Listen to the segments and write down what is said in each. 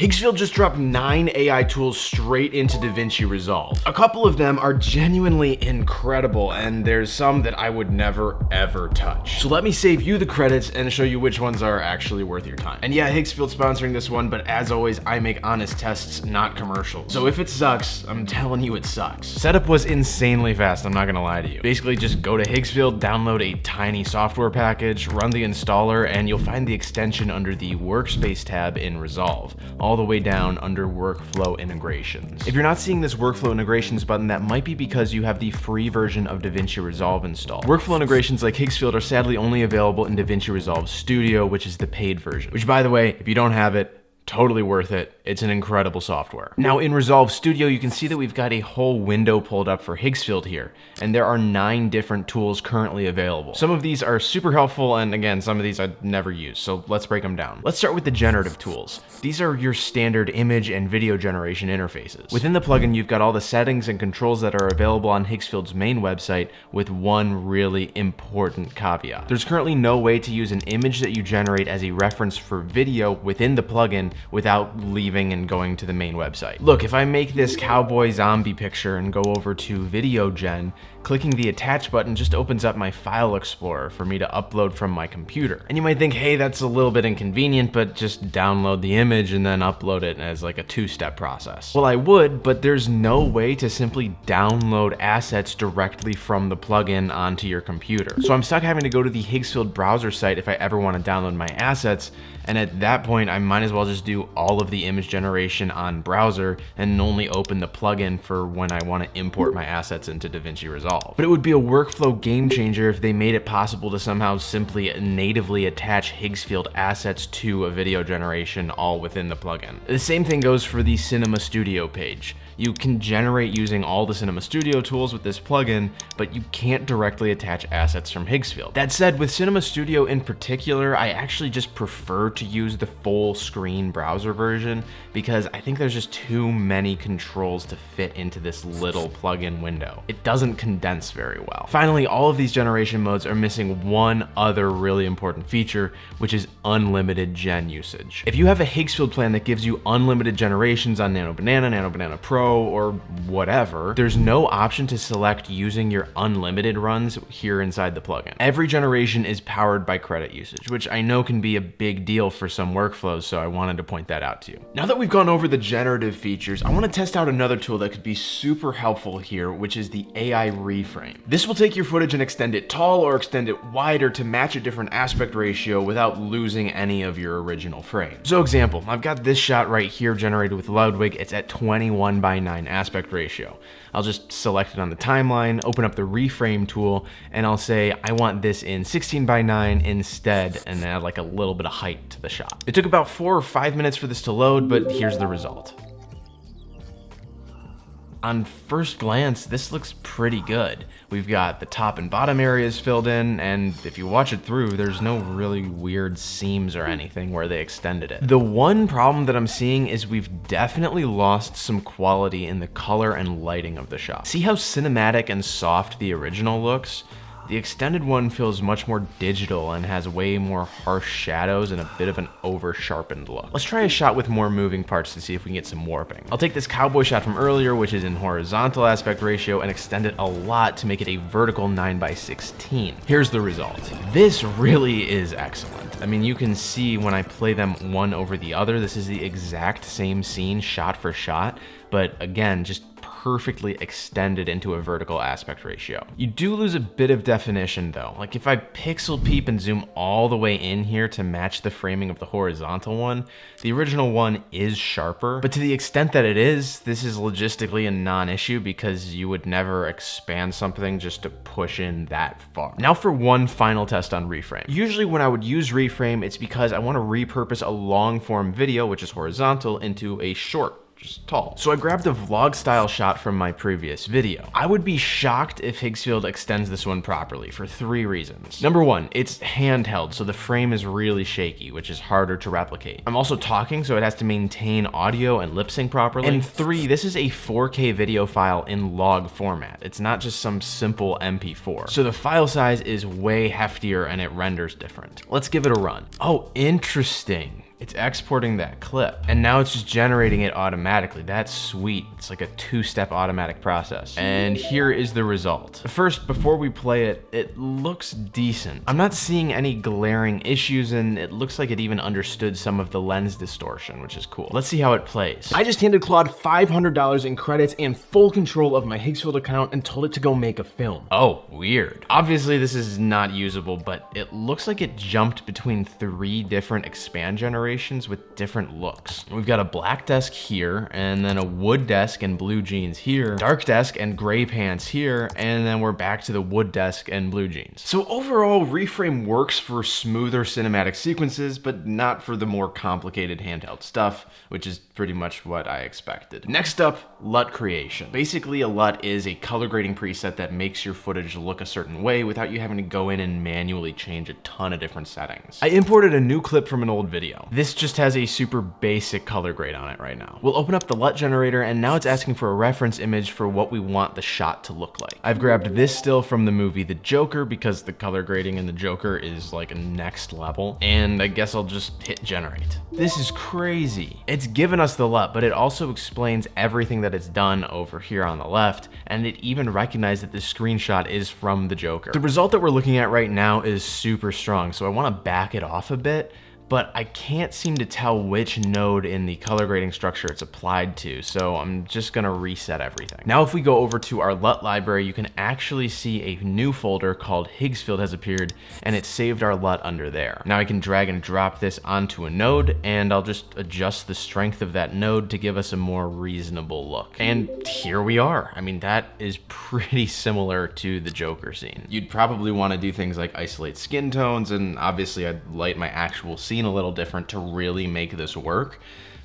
Higgsfield just dropped 9 AI tools straight into Davinci Resolve. A couple of them are genuinely incredible, and there's some that I would never ever touch. So let me save you the credits and show you which ones are actually worth your time. And yeah, Higgsfield sponsoring this one, but as always, I make honest tests, not commercials. So if it sucks, I'm telling you it sucks. Setup was insanely fast, I'm not gonna lie to you. Basically just go to Higgsfield, download a tiny software package, run the installer, and you'll find the extension under the Workspace tab in Resolve, all the way down under Workflow Integrations. If you're not seeing this Workflow Integrations button, that might be because you have the free version of Davinci Resolve installed. Workflow integrations like Higgsfield are sadly only available in Davinci Resolve Studio, which is the paid version. Which, by the way, if you don't have it, totally worth it. It's an incredible software. Now in Resolve Studio, you can see that we've got a whole window pulled up for Higgsfield here, and there are 9 different tools currently available. Some of these are super helpful, and again, some of these I'd never use, so let's break them down. Let's start with the Generative Tools. These are your standard image and video generation interfaces. Within the plugin, you've got all the settings and controls that are available on Higgsfield's main website, with one really important caveat. There's currently no way to use an image that you generate as a reference for video within the plugin without leaving and going to the main website. Look, if I make this cowboy zombie picture and go over to Video Gen, clicking the attach button just opens up my file explorer for me to upload from my computer. And you might think, hey, that's a little bit inconvenient, but just download the image and then upload it as like a 2-step process. Well, I would, but there's no way to simply download assets directly from the plugin onto your computer. So I'm stuck having to go to the Higgsfield browser site if I ever want to download my assets. And at that point, I might as well just do all of the image generation on browser and only open the plugin for when I want to import my assets into Davinci Resolve. But it would be a workflow game changer if they made it possible to somehow simply natively attach Higgsfield assets to a video generation all within the plugin. The same thing goes for the Cinema Studio page. You can generate using all the Cinema Studio tools with this plugin, but you can't directly attach assets from Higgsfield. That said, with Cinema Studio in particular, I actually just prefer to use the full screen browser version because I think there's just too many controls to fit into this little plugin window. It doesn't condense very well. Finally, all of these generation modes are missing one other really important feature, which is unlimited gen usage. If you have a Higgsfield plan that gives you unlimited generations on Nano Banana Pro, or whatever, there's no option to select using your unlimited runs here inside the plugin. Every generation is powered by credit usage, which I know can be a big deal for some workflows, so I wanted to point that out to you. Now that we've gone over the generative features, I want to test out another tool that could be super helpful here, which is the AI Reframe. This will take your footage and extend it tall or extend it wider to match a different aspect ratio without losing any of your original frame. So example, I've got this shot right here generated with Ludwig. It's at 21:9 aspect ratio. I'll just select it on the timeline, open up the Reframe tool, and I'll say I want this in 16:9 instead, and add like a little bit of height to the shot. It took about 4 or 5 minutes for this to load, but here's the result. On first glance, this looks pretty good. We've got the top and bottom areas filled in, and if you watch it through, there's no really weird seams or anything where they extended it. The one problem that I'm seeing is we've definitely lost some quality in the color and lighting of the shot. See how cinematic and soft the original looks? The extended one feels much more digital and has way more harsh shadows and a bit of an over-sharpened look. Let's try a shot with more moving parts to see if we can get some warping. I'll take this cowboy shot from earlier, which is in horizontal aspect ratio, and extend it a lot to make it a vertical 9:16. Here's the result. This really is excellent. I mean, you can see when I play them one over the other, this is the exact same scene shot for shot, but again, just perfectly extended into a vertical aspect ratio. You do lose a bit of definition though. Like if I pixel peep and zoom all the way in here to match the framing of the horizontal one, the original one is sharper, but to the extent that it is, this is logistically a non-issue because you would never expand something just to push in that far. Now for one final test on Reframe. Usually when I would use Reframe, it's because I want to repurpose a long form video, which is horizontal, into a short, just tall. So I grabbed a vlog style shot from my previous video. I would be shocked if Higgsfield extends this one properly for 3 reasons. Number 1, it's handheld, so the frame is really shaky, which is harder to replicate. I'm also talking, so it has to maintain audio and lip sync properly. And 3, this is a 4K video file in log format. It's not just some simple MP4. So the file size is way heftier and it renders different. Let's give it a run. Oh, interesting. it's exporting that clip, and now it's just generating it automatically. That's sweet. It's like a two-step automatic process. And here is the result. First, before we play it, it looks decent. I'm not seeing any glaring issues, and it looks like it even understood some of the lens distortion, which is cool. Let's see how it plays. I just handed Claude $500 in credits and full control of my Higgsfield account and told it to go make a film. Oh, weird. Obviously, this is not usable, but it looks like it jumped between 3 different expand generations with different looks. We've got a black desk here, and then a wood desk and blue jeans here, dark desk and gray pants here, and then we're back to the wood desk and blue jeans. So overall, Reframe works for smoother cinematic sequences, but not for the more complicated handheld stuff, which is pretty much what I expected. Next up, LUT creation. Basically, a LUT is a color grading preset that makes your footage look a certain way without you having to go in and manually change a ton of different settings. I imported a new clip from an old video. This just has a super basic color grade on it right now. We'll open up the LUT generator, and now it's asking for a reference image for what we want the shot to look like. I've grabbed this still from the movie The Joker because the color grading in The Joker is like a next level, and I guess I'll just hit generate. This is crazy. It's given us the LUT, but it also explains everything that it's done over here on the left, and it even recognized that this screenshot is from The Joker. The result that we're looking at right now is super strong, so I want to back it off a bit, but I can't seem to tell which node in the color grading structure it's applied to, so I'm just gonna reset everything. Now if we go over to our LUT library, you can actually see a new folder called Higgsfield has appeared, and it saved our LUT under there. Now I can drag and drop this onto a node, and I'll just adjust the strength of that node to give us a more reasonable look. And here we are. I mean, that is pretty similar to the Joker scene. You'd probably wanna do things like isolate skin tones, and obviously I'd light my actual scene a little different to really make this work.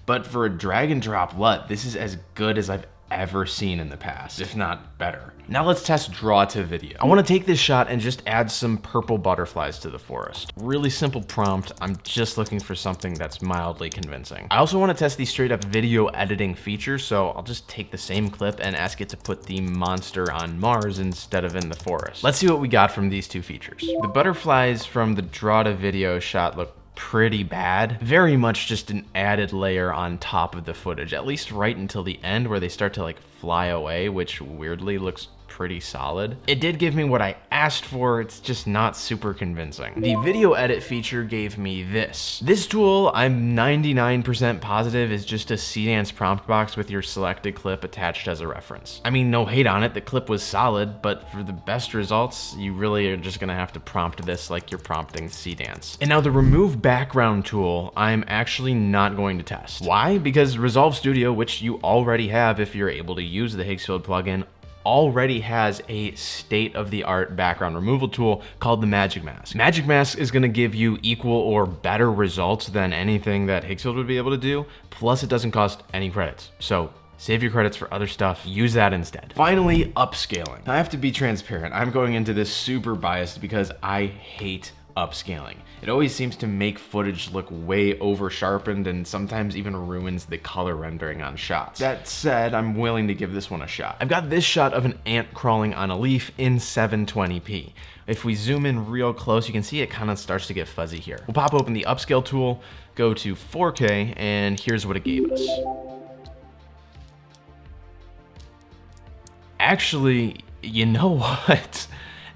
But for a drag and drop LUT, this is as good as I've ever seen in the past, if not better. Now let's test draw to video. I want to take this shot and just add some purple butterflies to the forest. Really simple prompt. I'm just looking for something that's mildly convincing. I also want to test the straight up video editing feature, so I'll just take the same clip and ask it to put the monster on Mars instead of in the forest. Let's see what we got from these two features. The butterflies from the draw to video shot look pretty bad. Very much just an added layer on top of the footage, at least right until the end where they start to like fly away, which weirdly looks pretty solid. It did give me what I asked for, it's just not super convincing. The video edit feature gave me this. This tool, I'm 99% positive, is just a CDance prompt box with your selected clip attached as a reference. I mean, no hate on it, the clip was solid, but for the best results, you really are just gonna have to prompt this like you're prompting CDance. And now the remove background tool, I'm actually not going to test. Why? Because Resolve Studio, which you already have if you're able to use the Higgsfield plugin, already has a state-of-the-art background removal tool called the Magic Mask. Magic Mask is gonna give you equal or better results than anything that Higgsfield would be able to do, plus it doesn't cost any credits. So save your credits for other stuff, use that instead. Finally, upscaling. I have to be transparent. I'm going into this super biased because I hate upscaling. It always seems to make footage look way over sharpened and sometimes even ruins the color rendering on shots. That said, I'm willing to give this one a shot. I've got this shot of an ant crawling on a leaf in 720p. If we zoom in real close, you can see it kind of starts to get fuzzy here. We'll pop open the upscale tool, go to 4K, and here's what it gave us. Actually, you know what?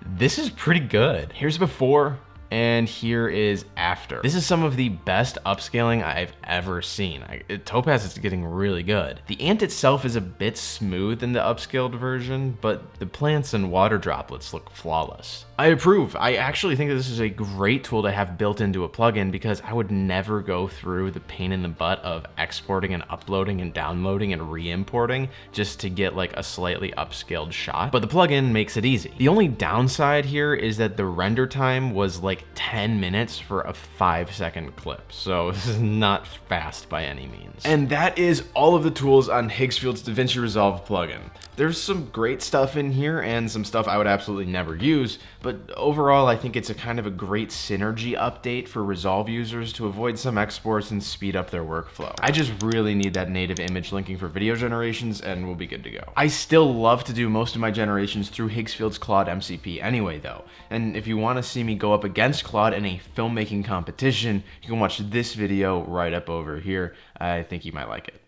This is pretty good. Here's before, and here is after. This is some of the best upscaling I've ever seen. Topaz is getting really good. The ant itself is a bit smooth in the upscaled version, but the plants and water droplets look flawless. I approve. I actually think that this is a great tool to have built into a plugin because I would never go through the pain in the butt of exporting and uploading and downloading and re-importing just to get like a slightly upscaled shot, but the plugin makes it easy. The only downside here is that the render time was like 10 minutes for a 5-second clip, so this is not fast by any means. And that is all of the tools on Higgsfield's Davinci Resolve plugin. There's some great stuff in here and some stuff I would absolutely never use, but overall I think it's a kind of a great synergy update for Resolve users to avoid some exports and speed up their workflow. I just really need that native image linking for video generations and we'll be good to go. I still love to do most of my generations through Higgsfield's Claude MCP anyway though, and if you want to see me go up against against Claude in a filmmaking competition, you can watch this video right up over here. I think you might like it.